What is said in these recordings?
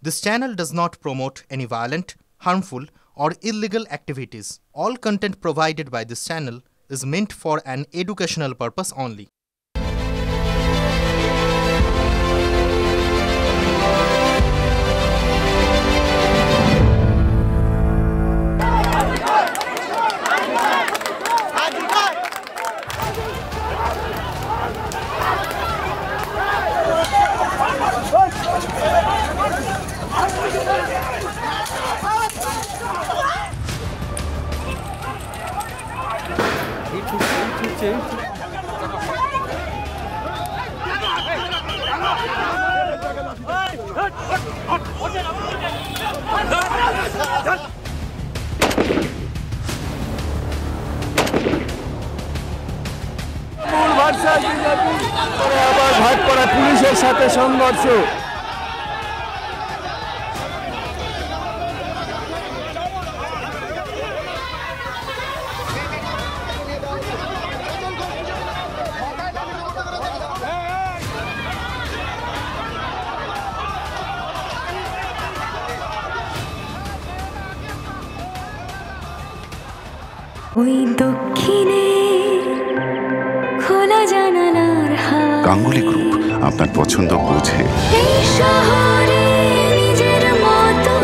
This channel does not promote any violent, harmful, or illegal activities. All content provided by this channel is meant for an educational purpose only. আবার ভাটপাড়া পুলিশের সাথে সংঘর্ষ। ওই দক্ষিণে খোলা জানালার হাওয়া গাঙ্গুলি গ্রুপ আপনার পছন্দ বোঝে। এই শহরে নিজের মতো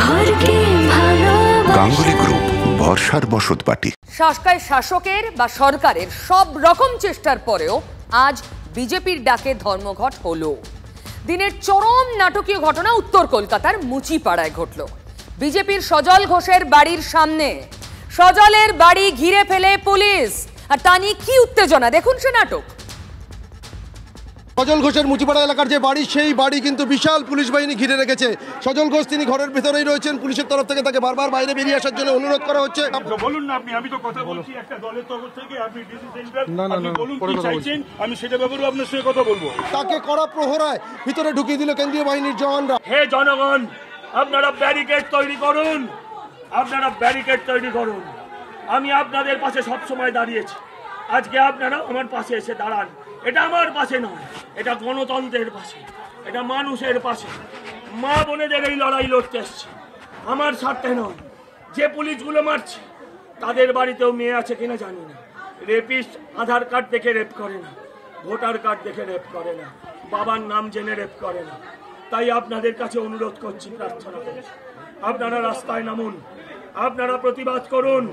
ঘরকে ভালোবাসা। গাঙ্গুলি গ্রুপ ভরসার বসতবাটি। শাসকায় শাসকের বা সরকারের সব রকম চেষ্টার পরেও আজ বিজেপির ডাকে ধর্মঘট হলো। দিনের চরম নাটকীয় ঘটনা উত্তর কলকাতার মুচিপাড়ায় ঘটল। বিজেপির সজল ঘোষের বাড়ির সামনে সজলের বাড়ি ঘিরে ফেলে পুলিশ, আর তা নিয়ে কি উত্তেজনা দেখুন সে নাটক। সজল ঘোষের মুচিপাড়া এলাকার যে বাড়ি, সেই বাড়ি কিন্তু বিশাল পুলিশ বাহিনী ঘিরে রেখেছে। সজল ঘোষ তিনি ঘরের ভেতরেই রয়েছেন। পুলিশের তরফ থেকে তাকে বারবার বাইরে বেরিয়ে আসার জন্য অনুরোধ করা হচ্ছে। বলুন না আপনি, আমি তো কথা বলছি একটা দলের তরফ থেকে, আপনি ডিসি সেন্টার আপনি বলুন কি চাইছেন, আমি সেটা ব্যাপারে আপনার সঙ্গে কথা বলবো। তাকে কড়া প্রহরায় ভিতরে ঢুকিয়ে দিল কেন্দ্রীয় বাহিনীর জওয়ানরা। হে জনগণ, আপনারা ব্যারিকেড তৈরি করুন, আপনারা ব্যারিকেড তৈরি করুন। আমি আপনাদের পাশে সবসময় দাঁড়িয়েছি, আজকে আপনারা আমার পাশে এসে দাঁড়ান। এটা আমার পাশে নয়, এটা গণতন্ত্রের পাশে, এটা মানুষের পাশে। মা বোনেদের এই লড়াই লড়তে এসছে, আমার স্বার্থে নয়। যে পুলিশগুলো মারছে তাদের বাড়িতেও মেয়ে আছে কিনা জানি না। রেপিস্ট আধার কার্ড দেখে রেপ করে না, ভোটার কার্ড দেখে রেপ করে না, বাবার নাম জেনে রেপ করে না। তাই আপনাদের কাছে অনুরোধ করছি, প্রার্থনা করছি, আপনারা রাস্তায় নামুন, আপনারা প্রতিবাদ করুন।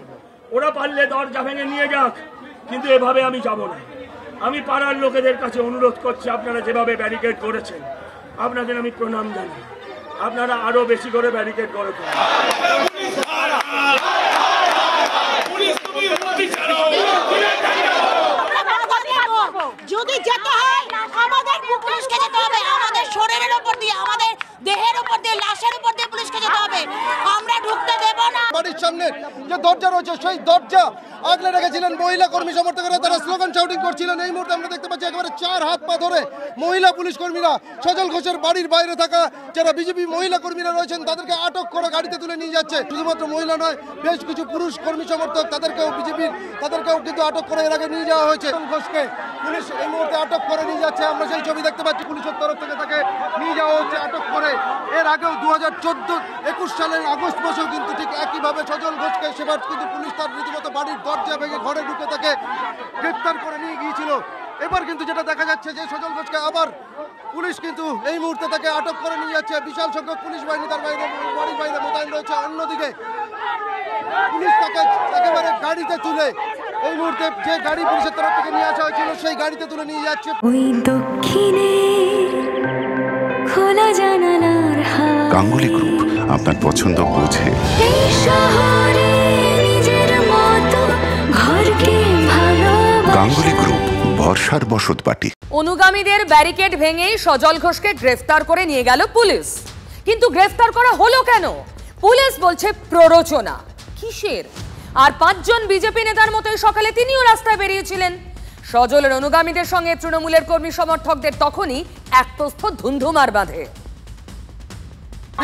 ওরা পারলে দরজা ভেঙে নিয়ে যাক, কিন্তু এভাবে আমি যাব না। আমি পাড়ার লোকেদের কাছে অনুরোধ করছি, আপনারা যেভাবে ব্যারিকেড করেছেন আপনাদের আমি প্রণাম জানাই। আপনারা আরো বেশি করে ব্যারিকেড করে যদি যেতে হয় আমাদের পুলিশকে যেতে হবে, আমাদের শরীরের উপর দিয়ে, আমাদের দেহের উপর দিয়ে, লাশের উপর দিয়ে পুলিশকে যেতে হবে। আমরা ঢুকতে দেব না। বাড়ির সামনে যে দরজা রয়েছে সেই দরজা আগলে রেখেছিলেন মহিলা কর্মী সমর্থকরা, তারা স্লোগান শাউটিং করছিলেন। এই মুহূর্তে আমরা দেখতে পাচ্ছি একেবারে 4 হাত পা ধরে মহিলা পুলিশ কর্মীরা সজল ঘোষের বাড়ির বাইরে থাকা যারা বিজেপি মহিলা কর্মীরা রয়েছেন তাদেরকে আটক করে গাড়িতে তুলে নিয়ে যাচ্ছে। শুধুমাত্র মহিলা নয়, বেশ কিছু পুরুষ কর্মী সমর্থক তাদেরকেও কিন্তু আটক করে এর আগে নিয়ে যাওয়া হয়েছে। সজল ঘোষকে পুলিশ এই মুহূর্তে আটক করে নিয়ে যাচ্ছে। আমরা সেই ছবি দেখতে পাচ্ছি, পুলিশের তরফ থেকে তাকে নিয়ে যাওয়া হচ্ছে আটক করে। এর আগেও 2014-21 সালের আগস্ট মাসেও কিন্তু ঠিক একইভাবে সজল ঘোষকে সেবার কিন্তু পুলিশ তার রীতিমতো বাড়ির দরজা ভেঙে ঘরে ঢুকে তাকে গ্রেফতার করে নিয়ে গিয়েছিল। এবার কিন্তু যেটা দেখা যাচ্ছে যে সজল ঘোষকে আবার পুলিশ কিন্তু এই মুহূর্তে তাকে আটক করে নিয়ে যাচ্ছে। বিশাল সংখ্যক পুলিশ বাহিনী তার বাড়ির বাইরে মোতায়েন রয়েছে। অন্যদিকে পুলিশ তাকে একেবারে গাড়িতে তুলে এই মুহূর্তে যে গাড়ি পুলিশের তরফ থেকে নিয়ে আসা হয়েছিল সেই গাড়িতে তুলে নিয়ে যাচ্ছে। ওই দক্ষিণে খোলা জানালার হাওয়া। গাঙ্গুলি গ্রুপ আপনার পছন্দ বোঝে। এই শহরে নিজের মতো ঘরকে ভালোবাসা। গাঙ্গুলি গ্রুপ ভরসার বসতবাটি। অনুগামীদের ব্যারিকেড ভেঙেই সজল ঘোষকে গ্রেফতার করে নিয়ে গেল পুলিশ। কিন্তু গ্রেফতার করা হলো কেন? পুলিশ বলছে প্ররোচনা। কিসের? আর 5 জন বিজেপি নেতার মতোই সকালে তিনিও রাস্তায় বেরিয়েছিলেন। সজলের অনুগামীদের সঙ্গে তৃণমূলের কর্মী সমর্থকদের তখনই একতস্থ ধুন্ধুমার বাঁধে।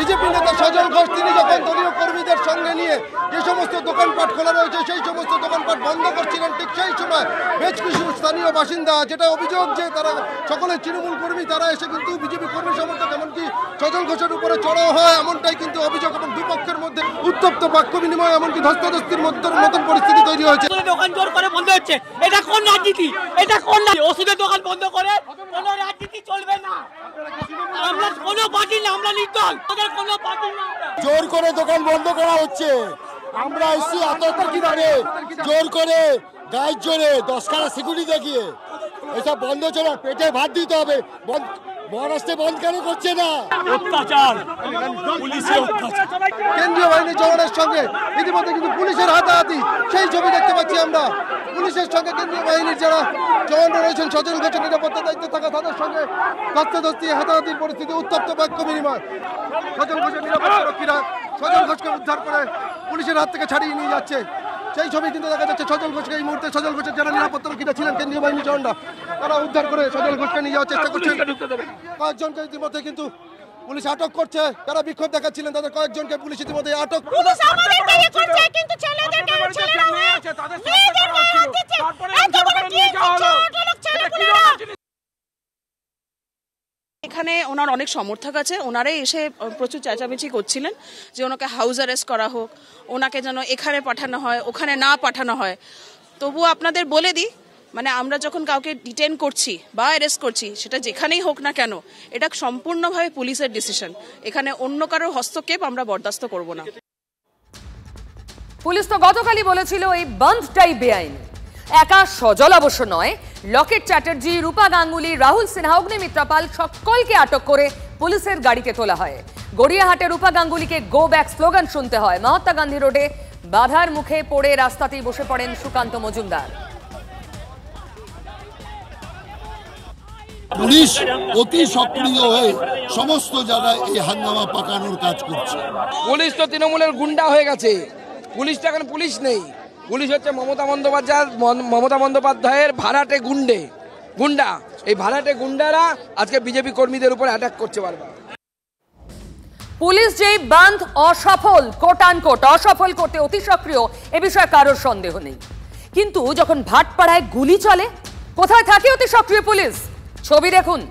বিজেপি নেতা সজল ঘোষ তিনি যখন দলীয় কর্মীদের সঙ্গে নিয়ে যে সমস্ত দোকানপাট খোলা রয়েছে সেই সমস্ত দোকানপাট বন্ধ করছিলেন, ঠিক সেই সময় বেশ কিছু স্থানীয় বাসিন্দা, যেটা অভিযোগ যে তারা সকলে তৃণমূল কর্মী, তারা এসে কিন্তু বিজেপি কর্মী সমর্থক এমনকি সজল ঘোষের উপরে চড়াও হয়, এমনটাই কিন্তু অভিযোগ এবং দুপক্ষের মধ্যে উত্তপ্ত বাক্য বিনিময় এমনকি ধস্তাধস্তির মতন পরিস্থিতি তৈরি হয়েছে। দোকান জোর করে বন্ধ হচ্ছে, এটা কোন রাজনীতি? এটা কোন ওষুধের দোকান বন্ধ করে কোন রাজনীতি চলবে না। আমরা কোনো পার্টি না, আমরা নির্দল, আমাদের কোনো পার্টি না। জোর করে দোকান বন্ধ করা হচ্ছে। আমরা এসছি আতঙ্কিভাবে জোর করে গায়ের জোরে 10 খানা সিকিউরিটি দেখিয়ে এসব বন্ধ ছিল। পেটে ভাত দিতে হবে, মহারাষ্ট্রে বন্ধ কেন করছে না? অত্যাচার, পুলিশের অত্যাচার। কেন্দ্রীয় বাহিনীর জওয়ানের সঙ্গে ইতিমধ্যে কিন্তু পুলিশের হাতাহাতি সেই ছবি দেখতে পাচ্ছি আমরা। পুলিশের সঙ্গে কেন্দ্রীয় বাহিনীর যারা জওয়ানরা রয়েছেন সজল ঘোষের নিরাপত্তা দায়িত্বে থাকা তাদের সঙ্গে ধস্তাধস্তি হাতাহাতির পরিস্থিতি, উত্তপ্ত বাক্য বিনিময়। সজল ঘোষের নিরাপত্তা রক্ষীরা সজল ঘোষকে উদ্ধার করে পুলিশের হাত থেকে ছাড়িয়ে নিয়ে যাচ্ছে সেই ছবি কিন্তু দেখা যাচ্ছে। সজল ঘোষকে এই মুহূর্তে সজল ঘোষের যারা নিরাপত্তা রক্ষীরা ছিলেন কেন্দ্রীয় বাহিনীর জওয়ানরা, তারা উদ্ধার করে সজল ঘোষকে নিয়ে যাওয়ার চেষ্টা করছেন। কয়েকজনকে ইতিমধ্যে কিন্তু পুলিশ আটক করছে, যারা বিক্ষোভ দেখাচ্ছিলেন তাদের কয়েকজনকে পুলিশ ইতিমধ্যে আটক। এখানে ওনার অনেক সমর্থক আছে, ওনারাই এসে প্রচুর চেঁচামেচি করছিলেন যে ওনাকে হাউস অ্যারেস্ট করা হোক, ওনাকে যেন এখানে পাঠানো হয়, ওখানে না পাঠানো হয়। তবুও আপনাদের বলে দিই, মানে আমরা যখন কাউকে ডিটেন করছি বা অ্যারেস্ট করছি, সেটা যেখানেই হোক না কেন, এটা সম্পূর্ণভাবে পুলিশের ডিসিশন। এখানে অন্য কারোর হস্তক্ষেপ আমরা বরদাস্ত করব না। পুলিশ তো গতকালই বলেছিল এই বন্ধটাই বেআইনি। একা সজল অবশ্য নয়, লকেট চ্যাটার্জি, রূপা গাঙ্গুলি, রাহুল সিনহা, অগ্নিমিত্রা পাল সকলকে আটক করে পুলিশের গাড়িতে তোলা হয়। গড়িয়াহাটে রূপা গাঙ্গুলিকে গো ব্যাক স্লোগান শুনতে হয়। মহাত্মা গান্ধী রোডে বাধার মুখে পড়ে রাস্তাতেই বসে পড়েন সুকান্ত মজুমদার। পুলিশ অতি সক্রিয় হয়ে সমস্ত জায়গায় এই হাঙ্গামা পাকানোর কাজ করছে। পুলিশ তো তৃণমূলের গুন্ডা হয়ে গেছে। পুলিশটা এখন পুলিশ নেই, পুলিশ হচ্ছে মমতা বন্দ্যোপাধ্যায়ের ভাড়াটে গুন্ডা। এই ভাড়াটে গুন্ডারা আজকে বিজেপি কর্মীদের উপর অ্যাটাক করছে বারবার। পুলিশ যে বাঁধ অসফল, কোট আনকোট অসফল করতে অতি সক্রিয়, এ বিষয়ে কারোর সন্দেহ নেই। কিন্তু যখন ভাটপাড়ায় গুলি চলে, কোথায় থাকে অতি সক্রিয় পুলিশ? ছবি দেখুন।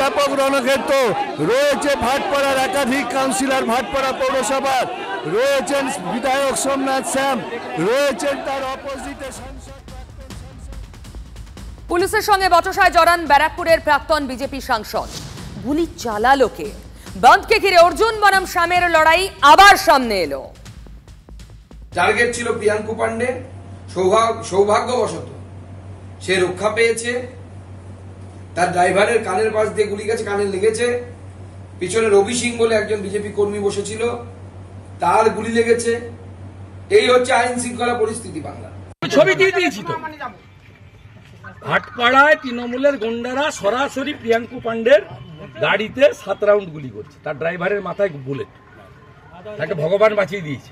ব্যাপক রণক্ষেত্র রয়েছে ভাটপাড়ার একাধিক কাউন্সিলর, ভাটপাড়া পৌরসভার রয়েছেন বিধায়ক সোমনাথ শ্যাম, রয়েছেন তার অপোজিটে সাংসদ। পুলিশের সঙ্গে বচসায় জড়ান ব্যারাকপুরের প্রাক্তন বিজেপি সাংসদ। গুলি চালালো কে? বন্ধকে ঘিরে অর্জুন বনাম শ্যামের লড়াই আবার সামনে এলো। টার্গেট ছিল প্রিয়াঙ্কু পান্ডে, সৌভাগ্যবশত সে রক্ষা পেয়েছে। তার ড্রাইভারের কানের পাশ দিয়ে গুলি গেছে, কানে লেগেছে। পিছনে রবি সিং বলে একজন বিজেপি কর্মী বসেছিল, তার গুলি লেগেছে। এই হচ্ছে আইন শৃঙ্খলা পরিস্থিতি বাংলা। ছবি দিয়ে দিয়েছি তো। ভাটপাড়ায় তৃণমূলের গুন্ডারা সরাসরি প্রিয়াঙ্কু পান্ডের গাড়িতে 7 রাউন্ড গুলি করছে, তার ড্রাইভারের মাথায় বুলেট। তাকে ভগবান বাঁচিয়ে দিয়েছে।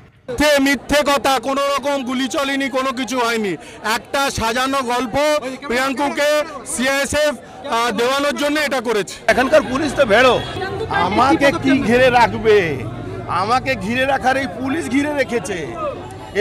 মিথ্যে কথা, কোন রকম গুলি চলেনি, কোনো কিছু হয়নি। একটা সাজানো গল্প, প্রিয়াঙ্কুকে সিআইএসএফ দেওয়ানোর জন্য এটা করেছে। এখানকার পুলিশ তো ভেড়ো, আমাকে কি ঘিরে রাখবে? আমাকে ঘিরে রাখার এই পুলিশ ঘিরে রেখেছে।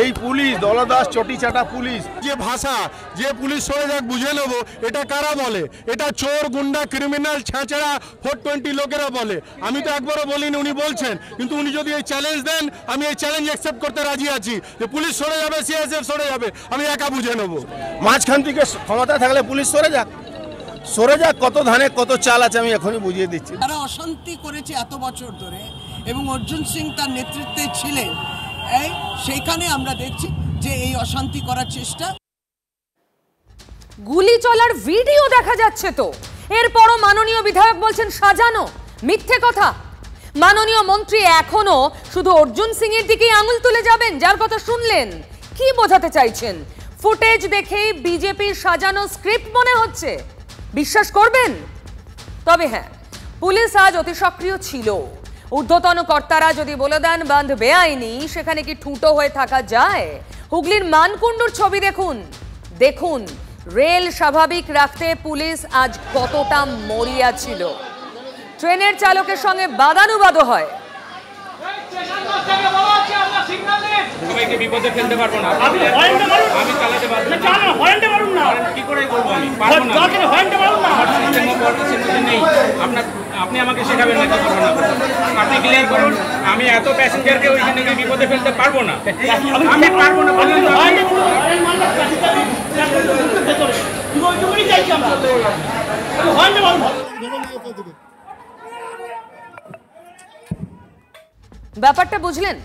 এই পুলিশ দলদাস চটি চাটা পুলিশ। যে ভাষা, যে পুলিশ সরে যাক বুঝে নেব, এটা কারা বলে? এটা চোর, গুন্ডা, ক্রিমিনাল, ছেঁচড়া 420 লোকেরা বলে। আমি তো একবারও বলিনি, উনি বলছেন। কিন্তু উনি যদি এই চ্যালেঞ্জ দেন, আমি এই চ্যালেঞ্জ অ্যাকসেপ্ট করতে রাজি আছি যে পুলিশ সরে যাবে, সিআইএসএফ সরে যাবে, আমি একা বুঝে নেব। মাঝখান থেকে ক্ষমতা থাকলে পুলিশ সরে যাক, কত ধানে কত চাল আছে আমি এখনই বুঝিয়ে দিচ্ছি। তারা অশান্তি করেছে এত বছর ধরে এবং অর্জুন সিং তার নেতৃত্বে ছিলেন, সেইখানে আমরা দেখছি যে এই অশান্তি করার চেষ্টা। গুলি চলার ভিডিও দেখা যাচ্ছে তো, এরপরও মাননীয় বিধায়ক বলছেন সাজানো, মিথ্যে কথা। মাননীয় মন্ত্রী এখনো শুধু অর্জুন সিং এর দিকেই আঙুল তুলে যাবেন, যার কথা শুনলেন। কি বোঝাতে চাইছেন? ফুটেজ দেখেই বিজেপির সাজানো স্ক্রিপ্ট মনে হচ্ছে, বিশ্বাস করবেন? তবে হ্যাঁ, পুলিশ আজ অতি সক্রিয় ছিল। ঊর্ধ্বতন কর্তারা যদি বলে দেন বাঁধ বেআইনি, সেখানে কি ঠুঁটো হয়ে থাকা যায়? হুগলির মানকুণ্ডুর ছবি দেখুন, দেখুন রেল স্বাভাবিক রাখতে পুলিশ আজ কতটা মরিয়া ছিল। ট্রেনের চালকের সঙ্গে বাদানুবাদ হয়। সবাইকে বিপদে ফেলতে পারবো না, আমি চালাতে পারবো না, কি করে করবো? আমি পারবো না, আমার সিস্টেম নেই। আপনি আমাকে শেখাবেন না কি করবো না, আপনি ক্লিয়ার করুন। আমি এত প্যাসেঞ্জারকে ওইখানে বিপদে ফেলতে পারবো না, আমি পারবো না। ব্যাপারটা বুঝলেন?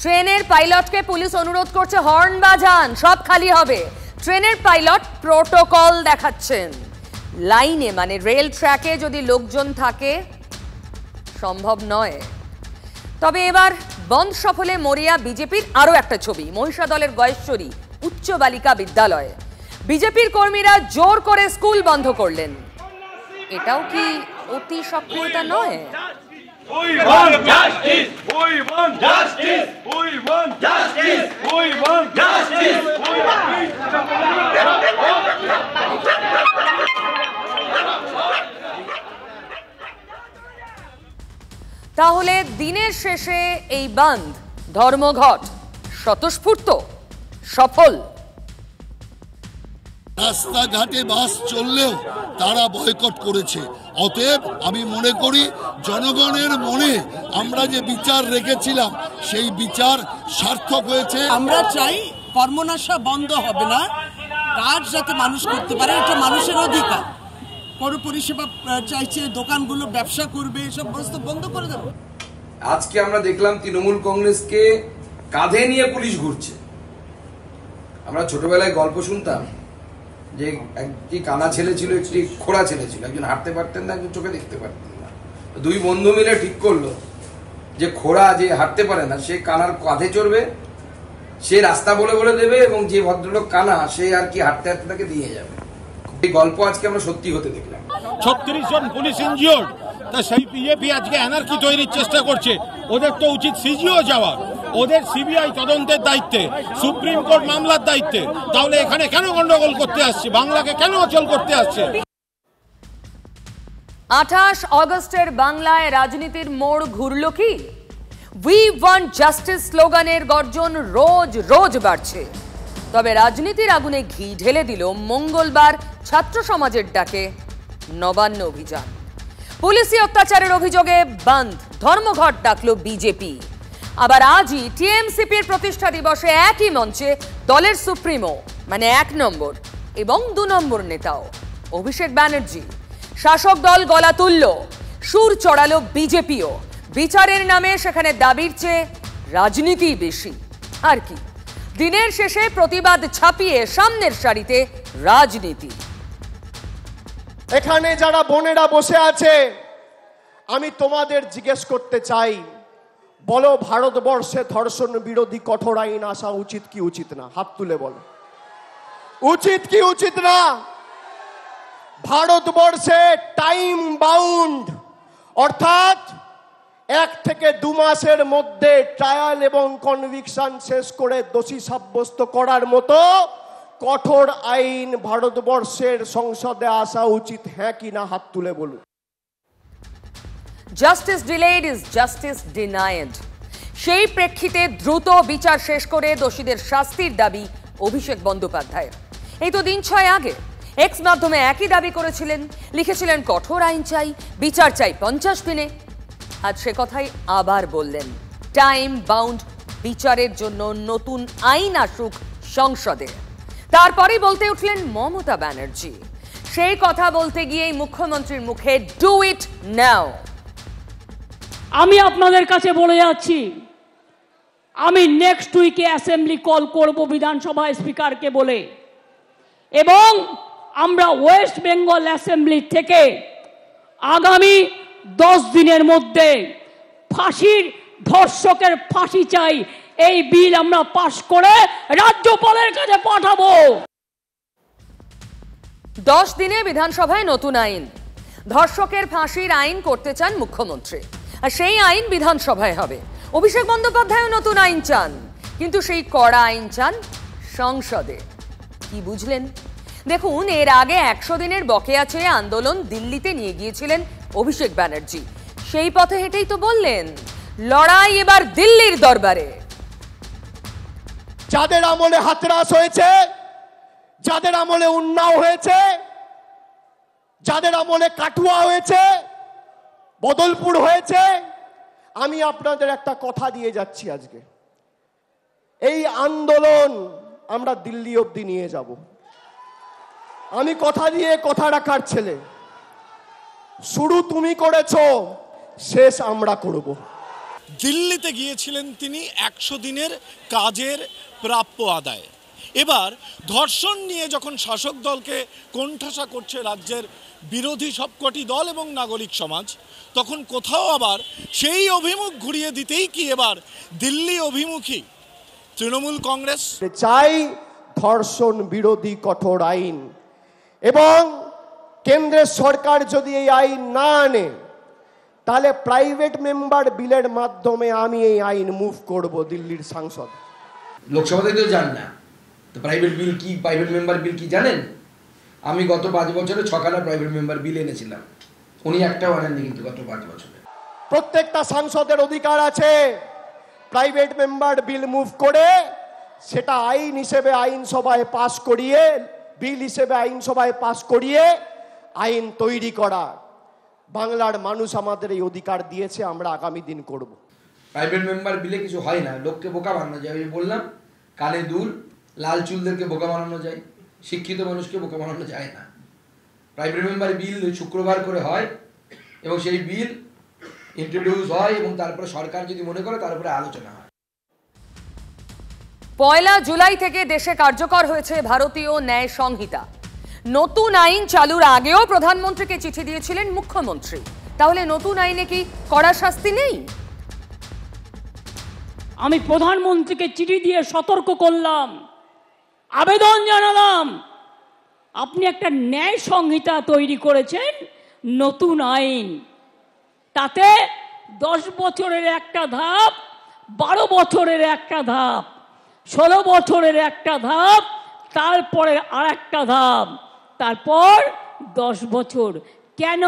ট্রেনের পাইলটকে পুলিশ অনুরোধ করছে হর্ন বাজান, সব খালি হবে। ট্রেনের পাইলট প্রোটোকল দেখাচ্ছেন। লাইনে মানে রেল ট্র্যাকে যদি লোকজন থাকে সম্ভব নয়। তবে এবার বন্ধ সফলে মরিয়া বিজেপির আরো একটা ছবি, মহিষাদলের গয়েশ্বরী উচ্চ বালিকা বিদ্যালয়। বিজেপির কর্মীরা জোর করে স্কুল বন্ধ করলেন। এটাও কি অতি সক্রিয়তা নয়? We want justice! We want justice! We want justice! We want justice! তাহলে দিনের শেষে এই বন্ধ ধর্মঘট স্বতঃস্ফূর্ত, সফল। রাস্তাঘাটে বাস চললেও তারা বয়কট করেছে। অতএব আমি মনে করি জনগণের মনে আমরা যে বিচার রেখেছিলাম সেই বিচার সার্থক হয়েছে। আমরা চাই কর্মনাশা বন্ধ হবে না, কাজ যাতে মানুষ করতে পারে, এটা মানুষের অধিকার। পৌর পরিষেবা চাইছে, দোকানগুলো ব্যবসা করবে, এসব বস্তু বন্ধ করে দেবো। আজকে আমরা দেখলাম তৃণমূল কংগ্রেসকে কাঁধে নিয়ে পুলিশ ঘুরছে। আমরা ছোটবেলায় গল্প শুনতাম যে একটি কানা ছেলে ছিল, একটি খোড়া ছেলে ছিল। একজন হাঁটতে পারতেন না, একজন চোখে দেখতে পারতেন না। দুই বন্ধু মিলে ঠিক করলো যে খোড়া যে হাঁটতে পারে না সে কানার কাঁধে চড়বে, সে রাস্তা বলে বলে দেবে, এবং যে ভদ্রলোক কানা সে আর কি হাঁটতে হাঁটতে তাকে দিয়ে যাবে। এই গল্প আজকে আমরা সত্যি হতে দেখলাম। 36 জন পুলিশ ইনজিওর্ড, তা সেই বিজেপি আজকে অ্যানার্কি তৈরির চেষ্টা করছে। ওদের তো উচিত সিজিও যাওয়া, ওদের সিবিআই তদন্তের দায়িত্বে, সুপ্রিম কোর্ট মামলার দায়িত্বে। তাহলে এখানে কেন গন্ডগোল করতে আসছে? বাংলাকে কেন অচল করতে আসছে? 28 অগস্টের বাংলায় রাজনীতির মোড় ঘুরল কি? উই ওয়ান্ট জাস্টিস স্লোগানের গর্জন রোজ রোজ বাড়ছে। তবে রাজনীতির আগুনে ঘি ঢেলে দিল মঙ্গলবার ছাত্র সমাজের ডাকে নবান্ন অভিযান। পুলিশি অত্যাচারের অভিযোগে বন্ধ ধর্মঘট ডাকল বিজেপি। আবার আজই টিএমসিপির প্রতিষ্ঠা দিবসে একই মঞ্চে দলের সুপ্রিমো মানে 1 নম্বর এবং 2 নম্বর নেতাও অভিষেক ব্যানার্জি। শাসক দল গলা তুলল, সুর চড়ালো বিজেপিও। বিচারের নামে সেখানে দাবির চেয়ে রাজনীতি বেশি। আর কি, দিনের শেষে প্রতিবাদ ছাপিয়ে সামনের সারিতে রাজনীতি। এখানে যারা বোনেরা বসে আছে, আমি তোমাদের জিজ্ঞেস করতে চাই, বলো ভারতবর্ষে ধর্ষণ বিরোধী কঠোর আইন আসা উচিত কি উচিত না? হাত তুলে বলো, উচিত কি উচিত না? ভারতবর্ষে টাইম বাউন্ড, অর্থাৎ 1 থেকে 2 মাসের মধ্যে ট্রায়াল এবং কনভিকশন শেষ করে দোষী সাব্যস্ত করার মতো কঠোর আইন ভারতবর্ষের সংসদে আসা উচিত, হ্যাঁ কি না? হাত তুলে বলুন। Justice delayed is justice ডিনায়েড। সেই প্রেক্ষিতে দ্রুত বিচার শেষ করে দোষীদের শাস্তির দাবি অভিষেক বন্দ্যোপাধ্যায়ের। এই তো দিন 6 আগে এক্স মাধ্যমে একই দাবি করেছিলেন, লিখেছিলেন কঠোর আইন চাই, বিচার চাই 50 দিনে। আজ সে কথাই আবার বললেন, টাইম বাউন্ড বিচারের জন্য নতুন আইন আসুক সংসদে। তারপরেই বলতে উঠলেন মমতা ব্যানার্জি। সেই কথা বলতে গিয়েই মুখ্যমন্ত্রীর মুখে ডু ইট নাও। আমি আপনাদের কাছে বলে যাচ্ছি, আমি নেক্সট উইকে অ্যাসেম্বলি কল করব বিধানসভা স্পিকারকে বলে, এবং আমরা ওয়েস্ট বেঙ্গল অ্যাসেম্বলি থেকে আগামী 10 দিনের মধ্যে ফাঁসির ধর্ষকের ফাঁসি চাই এই বিল আমরা পাশ করে রাজ্যপালের কাছে পাঠাবো। 10 দিনে বিধানসভায় নতুন আইন, ধর্ষকের ফাঁসির আইন করতে চান মুখ্যমন্ত্রী, আর সেই আইন বিধানসভায় হবে। অভিষেক বন্দ্যোপাধ্যায়ও নতুন আইন চান, কিন্তু সেই কড়া আইন চান সংসদে। কি বুঝলেন? দেখুন, এর আগে 100 দিনের বকেয়া চেয়ে আন্দোলন দিল্লিতে নিয়ে গিয়েছিলেন অভিষেক ব্যানার্জি। সেই পথে হেঁটেই তো বললেন, লড়াই এবার দিল্লির দরবারে। যাদের আমলে হাতরাস হয়েছে, যাদের আমলে উন্নাও হয়েছে, যাদের আমলে কাটুয়া হয়েছে, বদলপুর হয়েছে, আমি আপনাদের একটা কথা দিয়ে যাচ্ছি আজকে, এই আন্দোলন আমরা দিল্লি অবধি নিয়ে যাব। আমি কথা দিয়ে কথা রাখার ছেলে, শুরু তুমি করেছো, শেষ আমরা করব। দিল্লিতে গিয়েছিলেন তিনি 100 দিনের কাজের প্রাপ্য আদায়। এবার ধর্ষণ নিয়ে যখন শাসক দলকে কোণঠাসা করছে রাজ্যের বিরোধী সবকটি দল এবং নাগরিক সমাজ, তখন কোথাও আবার সেই অভিমুখ ঘুরিয়ে দিতেই কি এবার দিল্লি অভিমুখী তৃণমূল কংগ্রেস? চাই ধর্ষণ বিরোধী কঠোর আইন, এবং কেন্দ্রের সরকার যদি এই আইন না আনে, তাহলে প্রাইভেট মেম্বার বিলের মাধ্যমে আমি এই আইন মুভ করব দিল্লির সাংসদ। লোকসভাতে তো জান না তো প্রাইভেট বিল কি, প্রাইভেট মেম্বার বিল কি জানেন? আমি গত 5 বছরে 6খানা প্রাইভেট মেম্বার বিল এনেছিলাম, উনি একটাও আনেননি কিন্তু গত 5 বছরে। প্রত্যেকটা সাংসদের অধিকার আছে প্রাইভেট মেম্বার বিল মুভ করে সেটা আইন হিসেবে আইনসভায় পাস করিয়ে, বিল হিসেবে আইনসভায় পাস করিয়ে আইন তৈরি করা। বাংলার মানুষ আমাদের এই অধিকার দিয়েছে, আমরা আগামী দিন করব। প্রাইভেট মেম্বার বিলে কিছু হয় না, লোককে বোকা বানানো যায়। আমি বললাম, কানে দুল, লাল চুলদেরকে বোকা বানানো যায়, শিক্ষিত মানুষকে বোকা বানানো যায় না। প্রাইভেট মেম্বার বিল শুক্রবার করে হয় এবং সেই বিল ইন্ট্রোডিউস হয় এবং তারপরে সরকার যদি মনে করে তার উপরে আলোচনা হয়। 1 জুলাই থেকে দেশে কার্যকর হয়েছে ভারতীয় ন্যায় সংহিতা। নতুন আইন চালুর আগেও প্রধানমন্ত্রীকে চিঠি দিয়েছিলেন মুখ্যমন্ত্রী। তাহলে নতুন আইনে কি কড়া শাস্তি নেই? আমি প্রধানমন্ত্রীকে চিঠি দিয়ে সতর্ক করলাম, আবেদন জানালাম, আপনি একটা ন্যায় সংহিতা তৈরি করেছেন, নতুন আইন, তাতে 10 বছরের একটা ধাপ, 12 বছরের একটা ধাপ, 16 বছরের একটা ধাপ, তারপরে আর একটা ধাপ, তারপর 10 বছর। কেন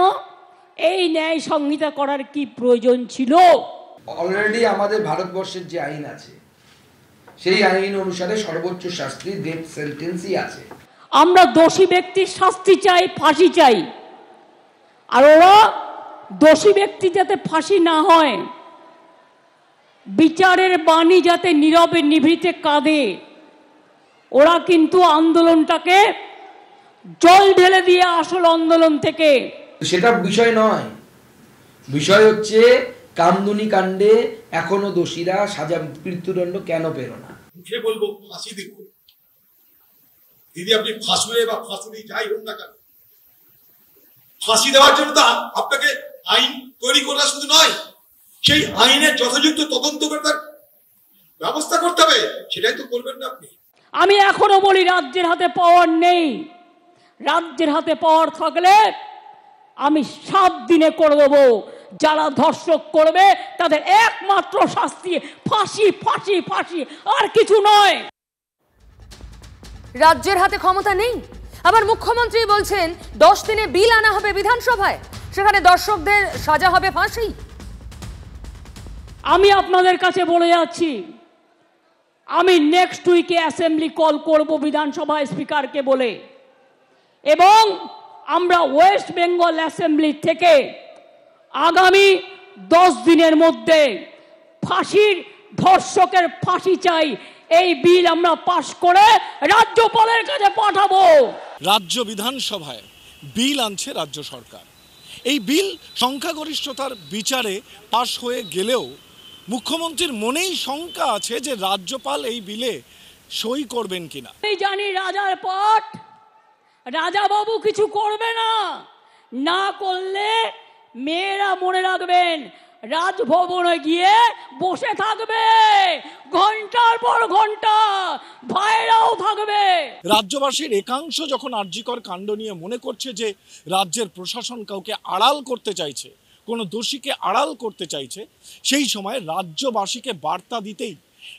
এই ন্যায় সংহিতা করার কি প্রয়োজন ছিল? অলরেডি আমাদের ভারতবর্ষের যে আইন আছে সেই আইন অনুসারে সর্বোচ্চ শাস্তি ডেথ সেন্টেন্সই আছে। আমরা দোষী ব্যক্তির শাস্তি চাই, ফাঁসি চাই, আর ওরা দোষী ব্যক্তি যাতে ফাঁসি না হয়, বিচারের বাণী যাতে নীরবে নিভৃতে কাঁদে, ওরা কিন্তু আন্দোলনটাকে জল ঢেলে দিয়ে আসল আন্দোলন থেকে। সেটা বিষয় নয়, বিষয় হচ্ছে কামদুনি কাণ্ডে এখনো দোষীরা সাজা মৃত্যুদণ্ড কেন পেল না। মুখে বলবো ফাঁসি দিব, দিদি আপনি ফাঁসুড়ে বা ফাঁসুড়ি যাই হোক না কেন, ফাঁসি দেওয়ার জন্য তো আপনাকে আইন তৈরি করা শুধু নয়, সেই আইনের যথাযথ তদন্ত করে তার ব্যবস্থা করতে হবে, সেটাই তো করবেন না আপনি। আমি এখনো বলি, রাজ্যের হাতে পাওয়ার নেই। রাজ্যের হাতে পাওয়ার থাকলে আমি 7 দিনে করে দেবো। যারা ধর্ষক করবে তাদের একমাত্র শাস্তি ফাঁসি, ফাঁসি, ফাঁসি, আর কিছু নয়। রাজ্যের হাতে ক্ষমতা নেই, আবার মুখ্যমন্ত্রী বলছেন 10 দিনে বিল আনা হবে বিধানসভায়, সেখানে দর্শকদের সাজা হবে ফাঁসি। আমি আপনাদের কাছে বলে যাচ্ছি, আমি নেক্সট উইকে অ্যাসেম্বলি কল করব বিধানসভায় স্পিকারকে বলে, এবং আমরা ওয়েস্ট বেঙ্গল অ্যাসেম্বলি থেকে আগামী 10 দিনের মধ্যে ফাঁসির, ধর্ষকের ফাঁসি চাই, এই বিল আমরা পাশ করে রাজ্যপালের কাছে পাঠাবো। রাজ্য বিধানসভায় বিল আনছে রাজ্য সরকার। এই বিল সংখ্যাগরিষ্ঠতার বিচারে পাশ হয়ে গেলেও মুখ্যমন্ত্রীর মনেই শঙ্কা আছে যে রাজ্যপাল এই বিলে সই করবেন কিনা। আমি জানি রাজার পট, রাজা বাবু কিছু করবে না, না করলে মেয়েরা মনে রাখবেন রাজভবনে গিয়ে বসে থাকবে, ঘন্টার পর ঘন্টা ভাইরাও থাকবে। রাজ্যবাসীর একাংশ যখন আরজিকর কাণ্ড নিয়ে মনে করছে যে রাজ্যের প্রশাসন কাউকে আড়াল করতে চাইছে, কোনো দোষীকে আড়াল করতে চাইছে, সেই সময় রাজ্যবাসীকে বার্তা দিতেই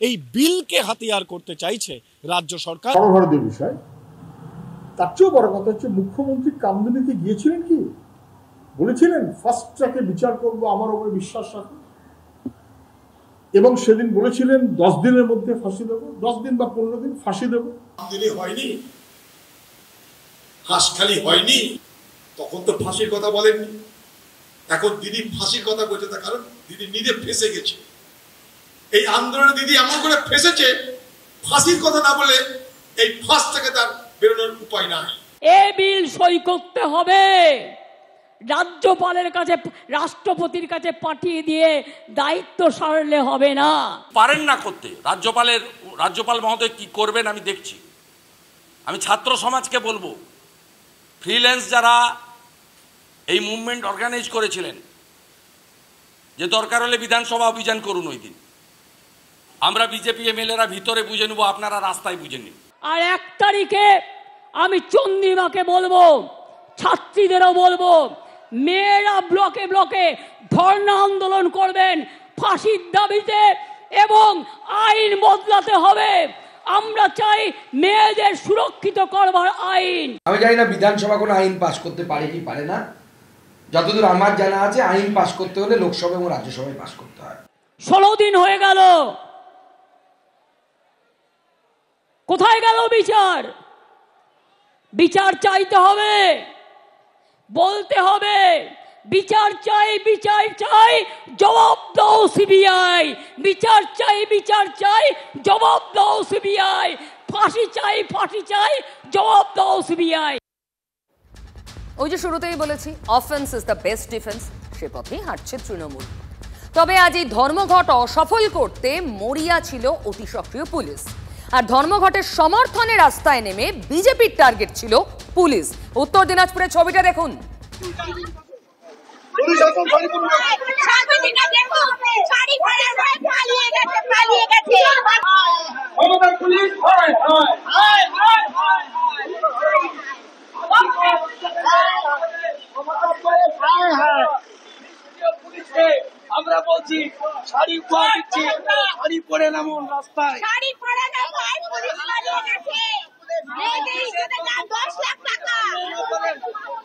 এই বিলকে হাতিয়ার করতে চাইছে রাজ্য সরকার। সর্বভারতীয় বিষয়, তার চেয়েও বড় কথা হচ্ছে মুখ্যমন্ত্রী কামদুনিতে গিয়েছিলেন, কি বলেছিলেন ফার্স্ট ট্র্যাকে বিচার করবো, আমার উপরে বিশ্বাস রাখুন, এবং সেদিন বলেছিলেন 10 দিনের মধ্যে ফাঁসি দেবো, 10 দিন বা 15 দিন ফাঁসি দেবো। হয়নি, হাসখালি হয়নি, তখন তো ফাঁসির কথা বলেননি। এখন দিদি ফাঁসির কথা বলছে, তার কারণ দিদি নিজে ফেঁসে গেছে। এই আন্দোলনে দিদি এমন করে ফেঁসেছে, ফাঁসির কথা না বলে এই ফাঁস থেকে তার বেরোনোর উপায় নাই। এ বিল সই করতে হবে, রাজ্যপালের কাছে, রাষ্ট্রপতির কাছে পাঠিয়ে দিয়ে দায়িত্ব সারলে হবে না। পারেন না করতে, রাজ্যপাল মহোদয় কি করবেন আমি দেখছি। আমি ছাত্র সমাজকে বলবো, ফ্রিল্যান্স যারা এই মুভমেন্ট অর্গানাইজ করেছিলেন, যে দরকার হলে বিধানসভা অভিযান করুন ওই দিন, আমরা বিজেপি এমএলএরা ভিতরে বুঝে নেবো, আপনারা রাস্তায় বুঝে নিন। আর 1 তারিখে আমি চন্দ্রিমাকে বলবো, ছাত্রীদেরও বলবো, মেয়েরা ব্লকে ব্লকে ধর্ণা আন্দোলন করবেন ফাঁসির দাবিতে, এবং আইন বদলাতে হবে। আমরা চাই মেয়েদের সুরক্ষিত করবার আইন। আমি জানি না বিধানসভা কোনো আইন পাস করতে পারে কি পারে না, যতদূর আমার জানা আছে আইন পাস করতে হলে লোকসভা এবং রাজ্যসভায় পাস করতে হয়। 16 দিন হয়ে গেল, কোথায় গেল বিচার? বিচার চাইতে হবে, বলতে হবে বিচার চাই, বিচার চাই, জবাব দাও সিবিআই। বিচার চাই, বিচার চাই, জবাব দাও সিবিআই। ফাঁসি চাই, ফাঁসি চাই, জবাব দাও সিবিআই। ওই যে শুরুতেই বলেছি, offence is the best defence, সে পথেই হাঁটছে তৃণমূল। তবে আজ এই ধর্মঘট অসফল করতে মরিয়া ছিল অতি সক্রিয় পুলিশ। আর ধর্মঘটের সমর্থনে রাস্তায় নেমে বিজেপির টার্গেট ছিল পুলিশ। উত্তর দিনাজপুরের ছবিটা দেখুন। আমরা বলছি শাড়ি উপহার দিচ্ছি, শাড়ি পরে নামুন রাস্তায়।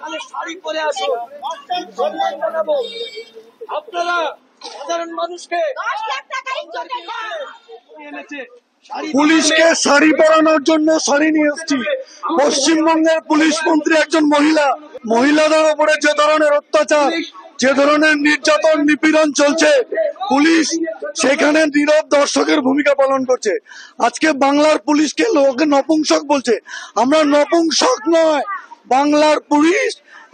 তাহলে শাড়ি পরে আসো, আপনারা সাধারণ মানুষকে পুলিশকে শাড়ি পরানোর জন্য শাড়ি নিয়ে এসেছি। পশ্চিমবঙ্গের পুলিশ মন্ত্রী একজন মহিলা, মহিলাদের উপরে যে ধরনের অত্যাচার, যে ধরনের নির্যাতন নিপীড়ন চলছে, পুলিশ সেখানে নীরব দর্শকের ভূমিকা পালন করছে। আজকে বাংলার পুলিশকে লোকে নপুংসক বলছে, আমরা নপুংসক নয়। বাংলার পুলিশ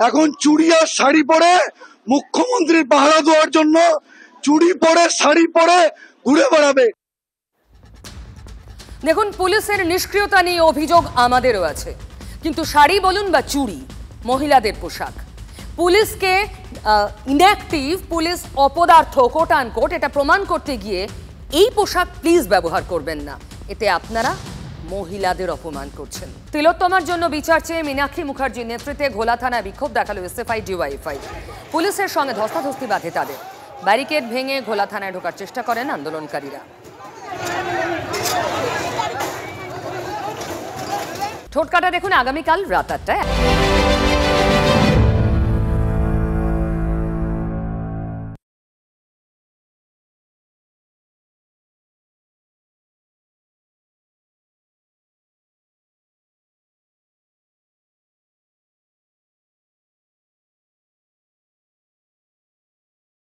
এখন চুড়ি আর শাড়ি পরে মুখ্যমন্ত্রীর পাহারা দেওয়ার জন্য চুড়ি পরে শাড়ি পরে ঘুরে বেড়াবে। দেখুন, পুলিশের নিষ্ক্রিয়তা নিয়ে অভিযোগ আমাদেরও আছে, কিন্তু শাড়ি বলুন বা চুড়ি, মহিলাদের পোশাক। পুলিশকে ইনঅ্যাক্টিভ, পুলিশ অপদার্থ কোট আনকোট, এটা প্রমাণ করতে গিয়ে এই পোশাক প্লিজ ব্যবহার করবেন না। এতে আপনারা মহিলাদের অপমান করছেন। তিলোত্তমার জন্য বিচার চেয়ে মীনাক্ষী মুখার্জির নেতৃত্বে ঘোলা থানায় বিক্ষোভ দেখালো এসএফআই ডিওয়াইএফআই। পুলিশের সঙ্গে ধস্তাধস্তি বাঁধে তাদের। ব্যারিকেড ভেঙে ঘোলা থানায় ঢোকার চেষ্টা করেন আন্দোলনকারীরা। ঠোঁটকাটা দেখুন আগামীকাল রাত 8টায়।